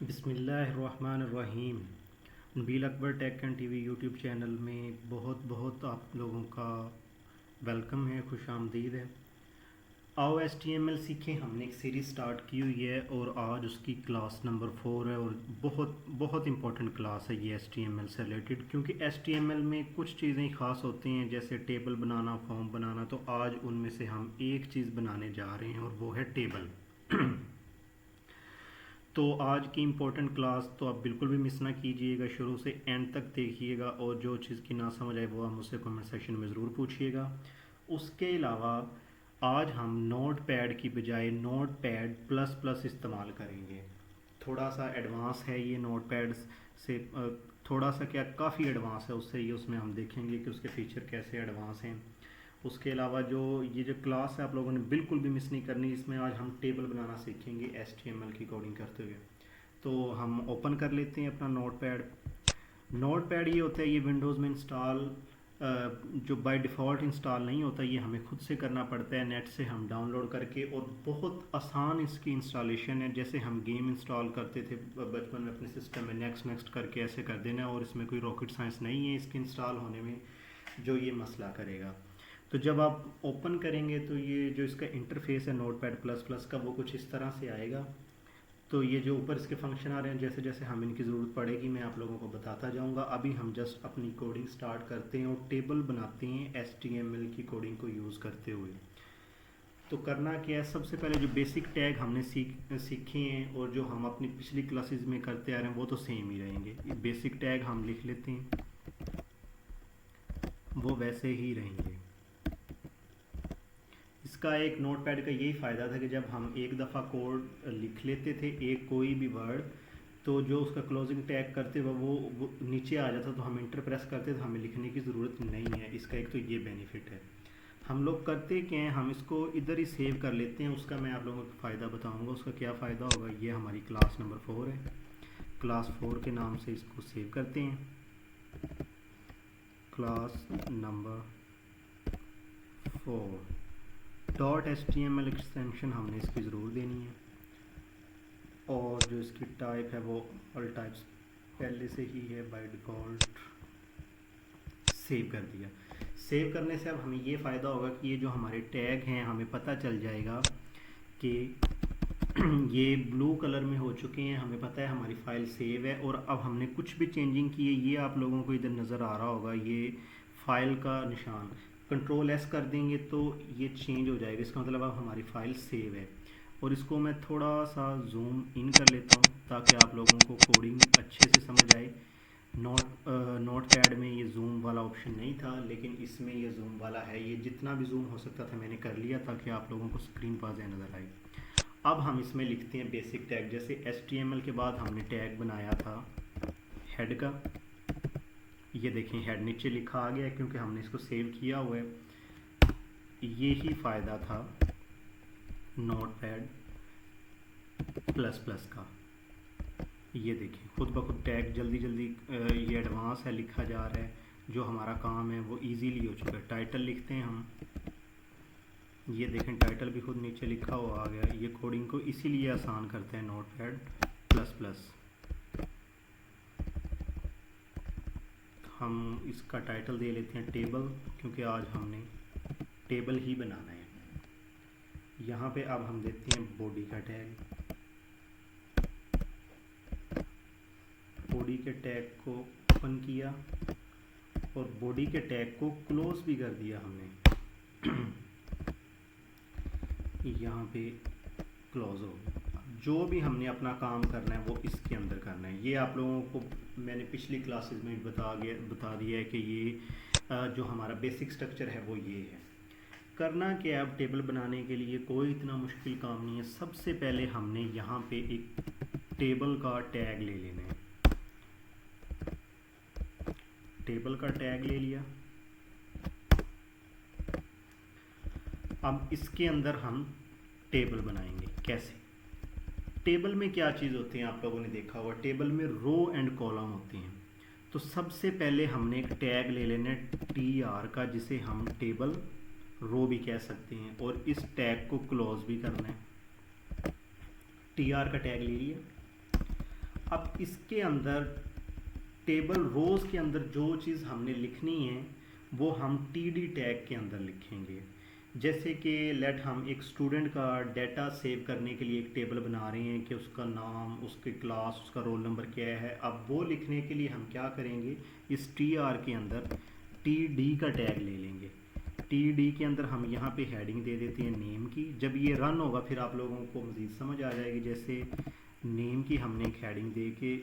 बिस्मिल्लाहिर्रहमानिर्रहीम। Nabeel Akbar tech and TV YouTube channel में बहुत बहुत आप लोगों का वेलकम है, खुश आमदीद है। आओ HTML सीखें। हमने एक सीरीज़ स्टार्ट की हुई है और आज उसकी क्लास नंबर 4 है और बहुत बहुत इंपॉर्टेंट क्लास है ये HTML से रिलेटेड, क्योंकि HTML में कुछ चीज़ें ख़ास होती हैं जैसे टेबल बनाना, फॉर्म बनाना। तो आज उनमें से हम एक चीज़ बनाने जा रहे हैं और वो है टेबल। तो आज की इम्पोर्टेंट क्लास तो आप बिल्कुल भी मिस ना कीजिएगा, शुरू से एंड तक देखिएगा और जो चीज़ की ना समझ आए वो आप मुझसे कमेंट सेक्शन में ज़रूर पूछिएगा। उसके अलावा आज हम नोट पैड की बजाय नोट पैड प्लस प्लस इस्तेमाल करेंगे। थोड़ा सा एडवांस है ये नोट पैड से, थोड़ा सा क्या काफ़ी एडवांस है उससे, ये उसमें हम देखेंगे कि उसके फ़ीचर कैसे एडवांस हैं। उसके अलावा जो क्लास है आप लोगों ने बिल्कुल भी मिस नहीं करनी। इसमें आज हम टेबल बनाना सीखेंगे HTML की कोडिंग करते हुए। तो हम ओपन कर लेते हैं अपना नोट पैड। नोट पैड ये होता है, ये विंडोज़ में इंस्टॉल जो बाय डिफ़ॉल्ट इंस्टॉल नहीं होता, ये हमें खुद से करना पड़ता है नेट से हम डाउनलोड करके। और बहुत आसान इसकी इंस्टॉलेशन है, जैसे हम गेम इंस्टॉल करते थे बचपन में अपने सिस्टम में, नेक्स्ट नेक्स्ट करके ऐसे कर देना। और इसमें कोई रॉकेट साइंस नहीं है इसके इंस्टॉल होने में जो ये मसला करेगा। तो जब आप ओपन करेंगे तो ये जो इसका इंटरफेस है नोट पैड प्लस प्लस का, वो कुछ इस तरह से आएगा। तो ये जो ऊपर इसके फंक्शन आ रहे हैं, जैसे जैसे हमें इनकी ज़रूरत पड़ेगी मैं आप लोगों को बताता जाऊंगा। अभी हम जस्ट अपनी कोडिंग स्टार्ट करते हैं और टेबल बनाते हैं HTML की कोडिंग को यूज़ करते हुए। तो करना क्या है, सबसे पहले जो बेसिक टैग हमने सीखे हैं और जो हम अपनी पिछली क्लासेस में करते आ रहे हैं वो तो सेम ही रहेंगे। ये बेसिक टैग हम लिख लेते हैं, वो वैसे ही रहेंगे। इसका एक नोटपैड का यही फ़ायदा था कि जब हम एक दफ़ा कोड लिख लेते थे एक कोई भी वर्ड, तो जो उसका क्लोजिंग टैग करते हुए वो नीचे आ जाता, तो हम इंटर प्रेस करते तो हमें लिखने की ज़रूरत नहीं है। इसका एक तो ये बेनिफिट है। हम लोग करते क्या हैं, हम इसको इधर ही सेव कर लेते हैं। उसका मैं आप लोगों को फ़ायदा बताऊंगा। उसका क्या फ़ायदा होगा, ये हमारी क्लास नंबर 4 है, क्लास 4 के नाम से इसको सेव करते हैं। Class number 4 dot HTML extension हमने इसकी ज़रूर देनी है। और जो इसकी टाइप है वो ऑल टाइप्स पहले से ही है बाय डिफ़ॉल्ट। सेव कर दिया। सेव करने से अब हमें ये फ़ायदा होगा कि ये जो हमारे टैग हैं हमें पता चल जाएगा कि ये ब्लू कलर में हो चुके हैं, हमें पता है हमारी फ़ाइल सेव है। और अब हमने कुछ भी चेंजिंग की है, ये आप लोगों को इधर नज़र आ रहा होगा, ये फ़ाइल का निशान। Ctrl+S कर देंगे तो ये चेंज हो जाएगा, इसका मतलब अब हमारी फ़ाइल सेव है। और इसको मैं थोड़ा सा जूम इन कर लेता हूँ ताकि आप लोगों को कोडिंग अच्छे से समझ आए। नोट पैड में ये जूम वाला ऑप्शन नहीं था, लेकिन इसमें ये जूम वाला है। ये जितना भी जूम हो सकता था मैंने कर लिया ताकि आप लोगों को स्क्रीन पर नज़र आए। अब हम इसमें लिखते हैं बेसिक टैग। जैसे HTML के बाद हमने टैग बनाया था हेड का, ये देखें हेड नीचे लिखा आ गया क्योंकि हमने इसको सेव किया हुआ है। ये ही फ़ायदा था नोट पैड प्लस प्लस का। ये देखें खुद ब खुद टैग जल्दी जल्दी ये एडवांस है लिखा जा रहा है, जो हमारा काम है वो इजीली हो चुका है। टाइटल लिखते हैं हम, ये देखें टाइटल भी खुद नीचे लिखा हुआ आ गया। ये कोडिंग को इसीलिए आसान करते हैं नोट पैड प्लस प्लस। हम इसका टाइटल दे लेते हैं टेबल, क्योंकि आज हमने टेबल ही बनाना है। यहाँ पे अब हम देते हैं बॉडी का टैग। बॉडी के टैग को ओपन किया और बॉडी के टैग को क्लोज भी कर दिया हमने। यहाँ पे क्लोज हो गया। जो भी हमने अपना काम करना है वो इसके अंदर करना है। ये आप लोगों को मैंने पिछली क्लासेस में बता दिया है कि ये जो हमारा बेसिक स्ट्रक्चर है वो ये है। करना क्या है, अब टेबल बनाने के लिए कोई इतना मुश्किल काम नहीं है। सबसे पहले हमने यहाँ पे एक टेबल का टैग ले लेना है। टेबल का टैग ले लिया। अब इसके अंदर हम टेबल बनाएंगे। कैसे? टेबल में क्या चीज़ होती है आप लोगों ने देखा होगा, टेबल में रो एंड कॉलम होते हैं। तो सबसे पहले हमने एक टैग ले लेना है TR का, जिसे हम टेबल रो भी कह सकते हैं, और इस टैग को क्लोज भी करना है। TR का टैग ले लिया। अब इसके अंदर टेबल रोज़ के अंदर जो चीज़ हमने लिखनी है वो हम टीडी टैग के अंदर लिखेंगे। जैसे कि लेट हम एक स्टूडेंट का डाटा सेव करने के लिए एक टेबल बना रहे हैं कि उसका नाम, उसकी क्लास, उसका रोल नंबर क्या है। अब वो लिखने के लिए हम क्या करेंगे, इस टी आर के अंदर टी डी का टैग ले लेंगे। टी डी के अंदर हम यहाँ पे हेडिंग दे देते हैं नेम की। जब ये रन होगा फिर आप लोगों को मज़ीद समझ आ जाएगी। जैसे नेम की हमने एक हेडिंग दे के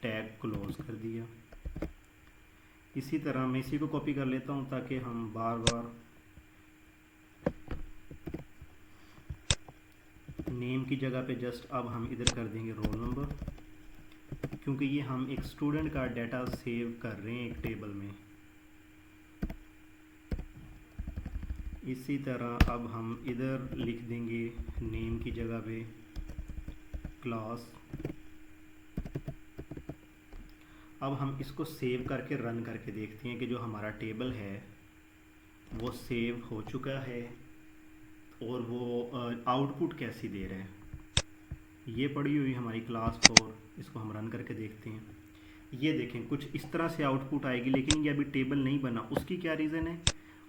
टैग क्लोज कर दिया। इसी तरह मैं इसी को कॉपी कर लेता हूँ ताकि हम बार बार नेम की जगह पे जस्ट अब हम इधर कर देंगे रोल नंबर, क्योंकि ये हम एक स्टूडेंट का डाटा सेव कर रहे हैं एक टेबल में। इसी तरह अब हम इधर लिख देंगे नेम की जगह पे क्लास। अब हम इसको सेव करके रन करके देखते हैं कि जो हमारा टेबल है वो सेव हो चुका है और वो आउटपुट कैसी दे रहा है। ये पड़ी हुई हमारी क्लास 4, इसको हम रन करके देखते हैं। ये देखें कुछ इस तरह से आउटपुट आएगी, लेकिन ये अभी टेबल नहीं बना। उसकी क्या रीज़न है,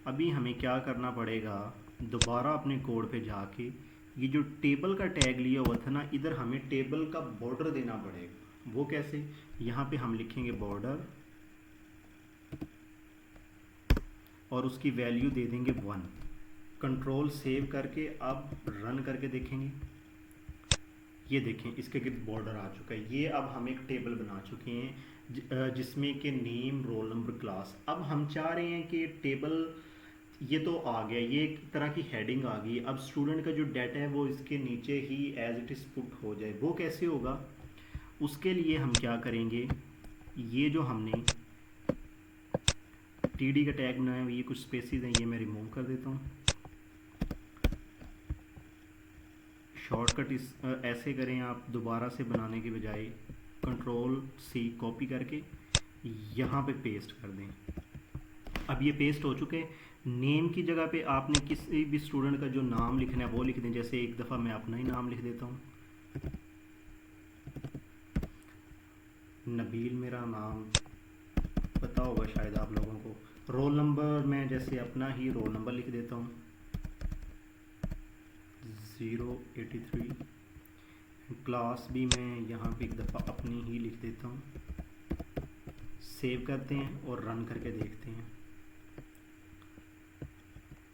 अभी हमें क्या करना पड़ेगा, दोबारा अपने कोड पे जाके ये जो टेबल का टैग लिया हुआ था ना, इधर हमें टेबल का बॉर्डर देना पड़ेगा। वो कैसे, यहाँ पे हम लिखेंगे बॉर्डर और उसकी वैल्यू दे देंगे 1। कंट्रोल सेव करके अब रन करके देखेंगे। ये देखें इसके गिर्द बॉर्डर आ चुका है। ये अब हम एक टेबल बना चुके हैं जिसमें कि नेम, रोल नंबर, क्लास। अब हम चाह रहे हैं कि टेबल ये तो आ गया, ये एक तरह की हेडिंग आ गई। अब स्टूडेंट का जो डाटा है वो इसके नीचे ही एज इट इज़ पुट हो जाए। वो कैसे होगा, उसके लिए हम क्या करेंगे, ये जो हमने टीडी का टैग बनाया है, ये कुछ स्पेसिस हैं, ये मैं रिमूव कर देता हूँ। शॉर्टकट इस ऐसे करें आप, दोबारा से बनाने के बजाय कंट्रोल सी कॉपी करके यहाँ पे पेस्ट कर दें। अब ये पेस्ट हो चुके हैं। नेम की जगह पे आपने किसी भी स्टूडेंट का जो नाम लिखना है वो लिख दें। जैसे एक दफ़ा मैं अपना ही नाम लिख देता हूँ, नबील मेरा नाम पता होगा शायद आप लोगों को। रोल नंबर मैं जैसे अपना ही रोल नंबर लिख देता हूँ 083। क्लास भी मैं यहाँ पे एक दफ़ा अपनी ही लिख देता हूँ। सेव करते हैं और रन करके देखते हैं।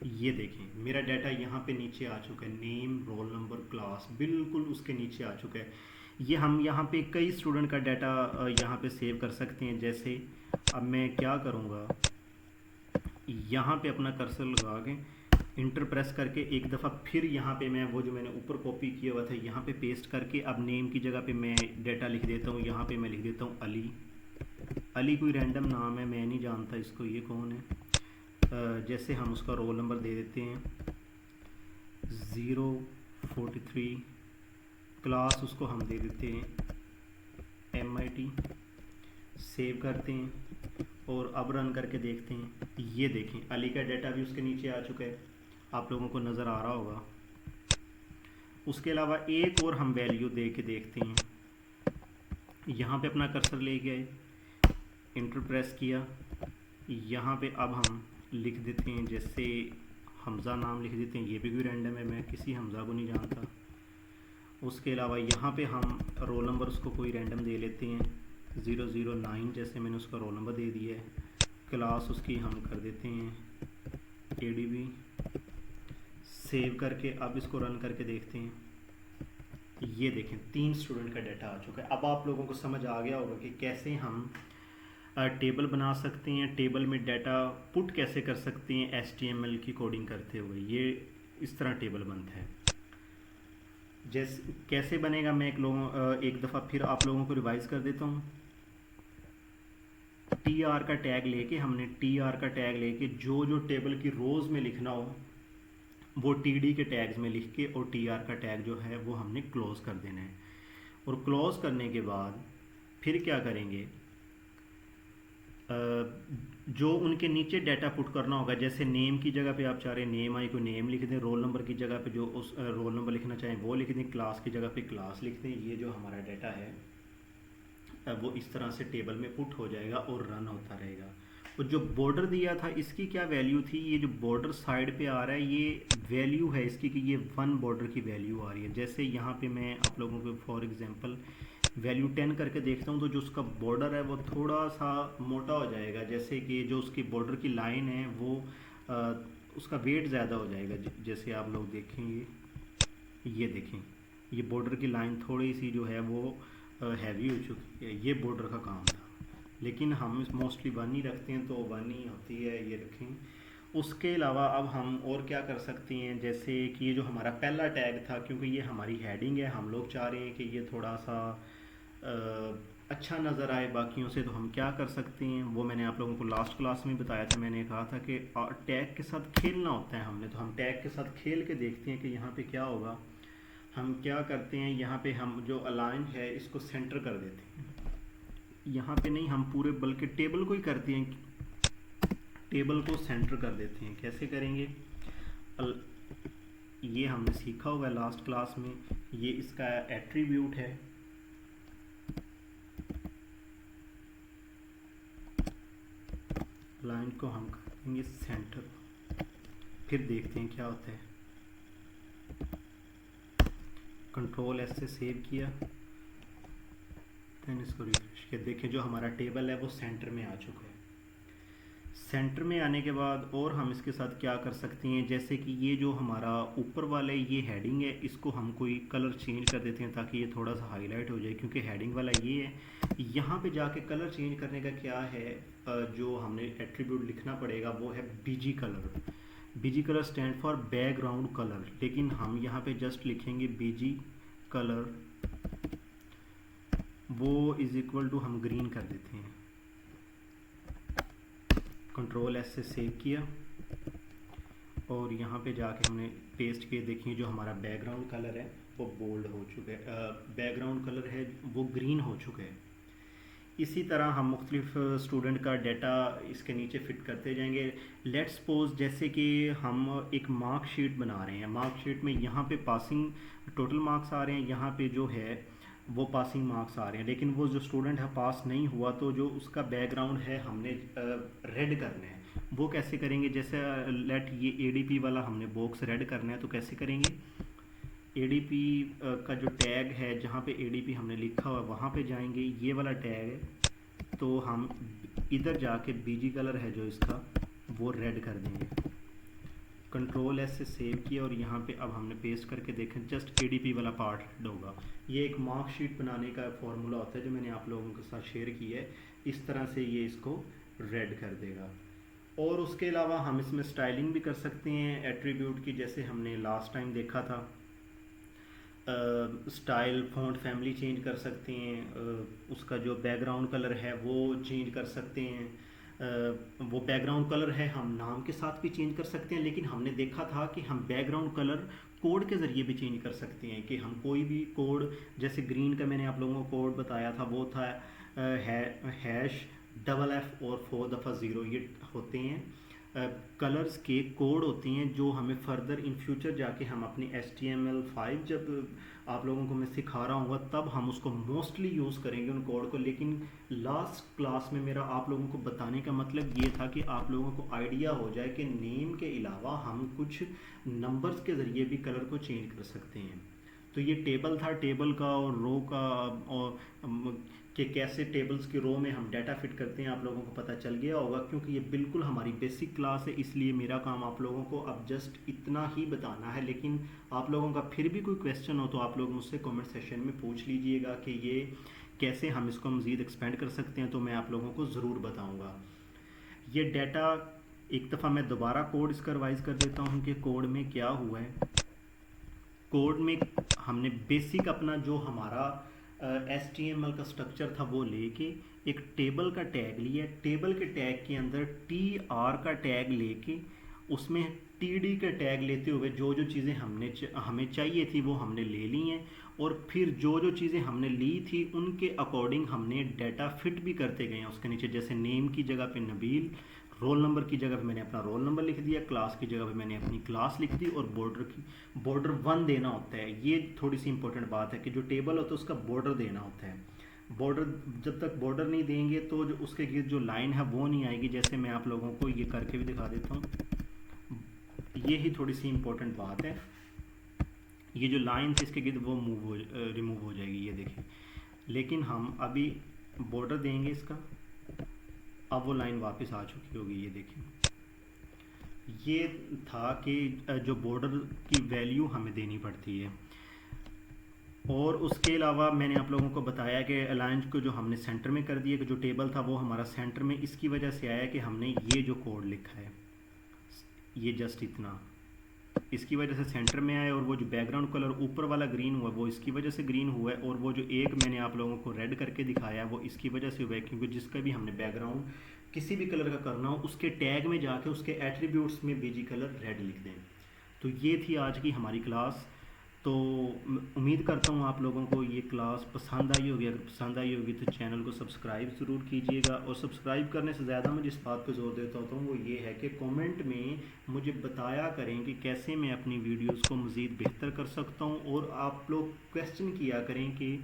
ये देखें मेरा डाटा यहाँ पे नीचे आ चुका है, नेम, रोल नंबर, क्लास बिल्कुल उसके नीचे आ चुका है। ये हम यहाँ पे कई स्टूडेंट का डाटा यहाँ पे सेव कर सकते हैं। जैसे अब मैं क्या करूँगा, यहाँ पे अपना कर्सर लगा के इंटर प्रेस करके एक दफ़ा फिर यहाँ पे मैं वो जो मैंने ऊपर कॉपी किया हुआ था यहाँ पे पेस्ट करके अब नेम की जगह पे मैं डाटा लिख देता हूँ। यहाँ पे मैं लिख देता हूँ अली। अली कोई रैंडम नाम है, मैं नहीं जानता इसको, ये कौन है। जैसे हम उसका रोल नंबर दे देते हैं 043। क्लास उसको हम दे देते हैं MIT। सेव करते हैं और अब रन करके देखते हैं। ये देखें अली का डाटा भी उसके नीचे आ चुका है, आप लोगों को नज़र आ रहा होगा। उसके अलावा एक और हम वैल्यू दे के देखते हैं। यहाँ पे अपना कर्सर ले गए, इंटर प्रेस किया, यहाँ पे अब हम लिख देते हैं जैसे हमज़ा नाम लिख देते हैं। ये भी कोई रैंडम है, मैं किसी हमज़ा को नहीं जानता। उसके अलावा यहाँ पे हम रोल नंबर उसको कोई रैंडम दे लेते हैं 009, जैसे मैंने उसका रोल नंबर दे दिया है। क्लास उसकी हम कर देते हैं ADB। सेव करके अब इसको रन करके देखते हैं। ये देखें 3 स्टूडेंट का डाटा आ चुका है। अब आप लोगों को समझ आ गया होगा कि कैसे हम टेबल बना सकते हैं, टेबल में डाटा पुट कैसे कर सकते हैं HTML की कोडिंग करते हुए। ये इस तरह टेबल बनता है। जैसे कैसे बनेगा मैं एक दफ़ा फिर आप लोगों को रिवाइज़ कर देता हूँ। TR का टैग लेके हमने TR का टैग लेके जो जो टेबल की रोज़ में लिखना हो वो TD के टैग्स में लिख के और TR का टैग जो है वो हमने क्लोज़ कर देना है। और क्लोज़ करने के बाद फिर क्या करेंगे, जो उनके नीचे डाटा पुट करना होगा। जैसे नेम की जगह पे आप चाह रहे हैं नेम आई को नेम लिख दें, रोल नंबर की जगह पे जो उस रोल नंबर लिखना चाहें वो लिख दें, क्लास की जगह पे क्लास लिख दें। ये जो हमारा डाटा है वो इस तरह से टेबल में पुट हो जाएगा और रन होता रहेगा। और जो बॉर्डर दिया था इसकी क्या वैल्यू थी, ये जो बॉर्डर साइड पे आ रहा है ये वैल्यू है इसकी कि ये 1 बॉर्डर की वैल्यू आ रही है। जैसे यहाँ पे मैं आप लोगों को फॉर एग्जांपल वैल्यू 10 करके देखता हूँ तो जो उसका बॉर्डर है वो थोड़ा सा मोटा हो जाएगा, जैसे कि जो उसकी बॉर्डर की लाइन है वो उसका वेट ज़्यादा हो जाएगा। जैसे आप लोग देखेंगे, ये देखें ये बॉर्डर की लाइन थोड़ी सी जो है वो हैवी हो चुकी है, ये बॉर्डर का काम था। लेकिन हम मोस्टली 1 ही रखते हैं तो 1 ही होती है, ये रखें। उसके अलावा अब हम और क्या कर सकते हैं, जैसे कि ये जो हमारा पहला टैग था, क्योंकि ये हमारी हेडिंग है, हम लोग चाह रहे हैं कि ये थोड़ा सा अच्छा नज़र आए बाकियों से, तो हम क्या कर सकते हैं वो मैंने आप लोगों को लास्ट क्लास में बताया था। मैंने कहा था कि टैग के साथ खेलना होता है हमने, तो हम टैग के साथ खेल के देखते हैं कि यहाँ पे क्या होगा। हम क्या करते हैं, यहाँ पे हम जो अलाइन है इसको सेंटर कर देते हैं, यहाँ पे नहीं हम पूरे बल्कि टेबल को ही करते हैं, टेबल को सेंटर कर देते हैं। कैसे करेंगे, ये हमने सीखा हुआ है लास्ट क्लास में, ये इसका एट्रीब्यूट है। लाइन को हम कर देंगे सेंटर, फिर देखते हैं क्या होता है। कंट्रोल एस से सेव किया, देन इसको रिफ्रेश किया, देखें जो हमारा टेबल है वो सेंटर में आ चुका है। सेंटर में आने के बाद और हम इसके साथ क्या कर सकते हैं, जैसे कि ये जो हमारा ऊपर वाला ये हेडिंग है इसको हम कोई कलर चेंज कर देते हैं ताकि ये थोड़ा सा हाईलाइट हो जाए, क्योंकि हेडिंग वाला ये है। यहाँ पे जाके कलर चेंज करने का क्या है, जो हमने एट्रीब्यूट लिखना पड़ेगा वो है BG colour. BG colour stand for background colour, लेकिन हम यहाँ पे जस्ट लिखेंगे बीजी कलर, वो इज इक्वल टू हम ग्रीन कर देते हैं। कंट्रोल एस से सेव किया और यहाँ पे जाके हमने पेस्ट किए, देखिए जो हमारा बैकग्राउंड कलर है वो बोल्ड हो चुका है, बैकग्राउंड कलर है वो ग्रीन हो चुका है। इसी तरह हम मुख्तलिफ स्टूडेंट का डाटा इसके नीचे फिट करते जाएंगे। लेट्स सपोज जैसे कि हम एक मार्कशीट बना रहे हैं, मार्कशीट में यहाँ पे पासिंग टोटल मार्क्स आ रहे हैं, यहाँ पे जो है वो पासिंग मार्क्स आ रहे हैं, लेकिन वो जो स्टूडेंट है पास नहीं हुआ तो जो उसका बैकग्राउंड है हमने रेड करना है। वो कैसे करेंगे, जैसे लेट ये एडीपी वाला हमने बॉक्स रेड करना है, तो कैसे करेंगे, एडीपी का जो टैग है जहाँ पे एडीपी हमने लिखा हुआ वहाँ पे जाएंगे, ये वाला टैग है तो हम इधर जाके बीजी कलर है जो इसका वो रेड कर देंगे। कंट्रोल एस से सेव किया और यहाँ पे अब हमने पेस्ट करके देखें, जस्ट एडीपी वाला पार्ट रेड होगा। ये एक मार्कशीट बनाने का फॉर्मूला होता है जो मैंने आप लोगों के साथ शेयर किया है, इस तरह से ये इसको रेड कर देगा। और उसके अलावा हम इसमें स्टाइलिंग भी कर सकते हैं एट्रीब्यूट की, जैसे हमने लास्ट टाइम देखा था। स्टाइल फ़ॉन्ट फैमिली चेंज कर सकते हैं, उसका जो बैकग्राउंड कलर है वो चेंज कर सकते हैं। वो बैकग्राउंड कलर है हम नाम के साथ भी चेंज कर सकते हैं, लेकिन हमने देखा था कि हम बैकग्राउंड कलर कोड के ज़रिए भी चेंज कर सकते हैं, कि हम कोई भी कोड, जैसे ग्रीन का मैंने आप लोगों को कोड बताया था वो था हैश $F और 4 दफ़ा 0, ये होते हैं कलर्स के कोड होते हैं जो हमें फर्दर इन फ्यूचर जाके हम अपनी HTML5 जब आप लोगों को मैं सिखा रहा हूँ तब हम उसको मोस्टली यूज़ करेंगे उन कोड को। लेकिन लास्ट क्लास में मेरा आप लोगों को बताने का मतलब ये था कि आप लोगों को आइडिया हो जाए कि नेम के अलावा हम कुछ नंबर्स के ज़रिए भी कलर को चेंज कर सकते हैं। तो ये टेबल था, टेबल का और रो का और कि कैसे टेबल्स की रो में हम डाटा फिट करते हैं आप लोगों को पता चल गया होगा, क्योंकि ये बिल्कुल हमारी बेसिक क्लास है, इसलिए मेरा काम आप लोगों को अब जस्ट इतना ही बताना है। लेकिन आप लोगों का फिर भी कोई क्वेश्चन हो तो आप लोग मुझसे कमेंट सेशन में पूछ लीजिएगा कि ये कैसे हम इसको मज़ीद एक्सपेंड कर सकते हैं, तो मैं आप लोगों को ज़रूर बताऊँगा। ये डाटा एक दफ़ा मैं दोबारा कोड इसका रिवाइज़ कर देता हूँ कि कोड में क्या हुआ है। कोड में हमने बेसिक अपना जो हमारा HTML का स्ट्रक्चर था वो लेके एक टेबल का टैग लिया, टेबल के टैग के अंदर TR का टैग लेके उसमें TD का टैग लेते हुए जो जो चीज़ें हमें चाहिए थी वो हमने ले ली हैं, और फिर जो जो चीज़ें हमने ली थी उनके अकॉर्डिंग हमने डाटा फिट भी करते गए हैं उसके नीचे। जैसे नेम की जगह पे नबील, रोल नंबर की जगह पे मैंने अपना रोल नंबर लिख दिया, क्लास की जगह पे मैंने अपनी क्लास लिख दी, और बॉर्डर 1 देना होता है। ये थोड़ी सी इंपॉर्टेंट बात है कि जो टेबल होता है उसका बॉर्डर देना होता है। बॉर्डर, जब तक बॉर्डर नहीं देंगे तो जो उसके गिर्द जो लाइन है वो नहीं आएगी। जैसे मैं आप लोगों को ये करके भी दिखा देता हूँ, ये ही थोड़ी सी इम्पोर्टेंट बात है। ये जो लाइन थी इसके गिर्द वो रिमूव हो जाएगी, ये देखिए। लेकिन हम अभी बॉर्डर देंगे इसका, अब वो लाइन वापस आ चुकी होगी, ये देखिए। ये था कि जो बॉर्डर की वैल्यू हमें देनी पड़ती है। और उसके अलावा मैंने आप लोगों को बताया कि अलाइंस को जो हमने सेंटर में कर दिया, कि जो टेबल था वो हमारा सेंटर में इसकी वजह से आया कि हमने ये जो कोड लिखा है, ये जस्ट इतना, इसकी वजह से सेंटर में आया। और वो जो बैकग्राउंड कलर ऊपर वाला ग्रीन हुआ वो इसकी वजह से ग्रीन हुआ है। और वो जो एक मैंने आप लोगों को रेड करके दिखाया वो इसकी वजह से हुआ है, क्योंकि जिसका भी हमने बैकग्राउंड किसी भी कलर का करना हो उसके टैग में जाके उसके एट्रीब्यूट्स में बीजी कलर रेड लिख दें। तो ये थी आज की हमारी क्लास। तो उम्मीद करता हूँ आप लोगों को ये क्लास पसंद आई होगी। अगर पसंद आई होगी तो चैनल को सब्सक्राइब ज़रूर कीजिएगा। और सब्सक्राइब करने से ज़्यादा मैं जिस बात पे जोर देता होता हूँ वो ये है कि कमेंट में मुझे बताया करें कि कैसे मैं अपनी वीडियोस को मज़ीद बेहतर कर सकता हूँ। और आप लोग क्वेश्चन किया करें कि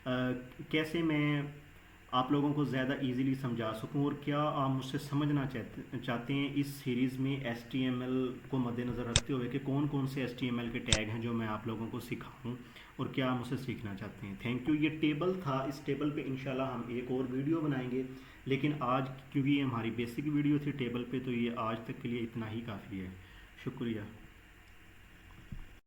कैसे मैं आप लोगों को ज़्यादा इजीली समझा सकूं, और क्या आप मुझसे समझना चाहते हैं इस सीरीज़ में HTML को मद्देनज़र रखते हुए कि कौन कौन से HTML के टैग हैं जो मैं आप लोगों को सिखाऊं, और क्या आप मुझसे सीखना चाहते हैं। Thank you. ये टेबल था, इस टेबल पे इंशाल्लाह हम एक और वीडियो बनाएंगे, लेकिन आज क्योंकि ये हमारी बेसिक वीडियो थी टेबल पे, तो ये आज तक के लिए इतना ही काफ़ी है। शुक्रिया।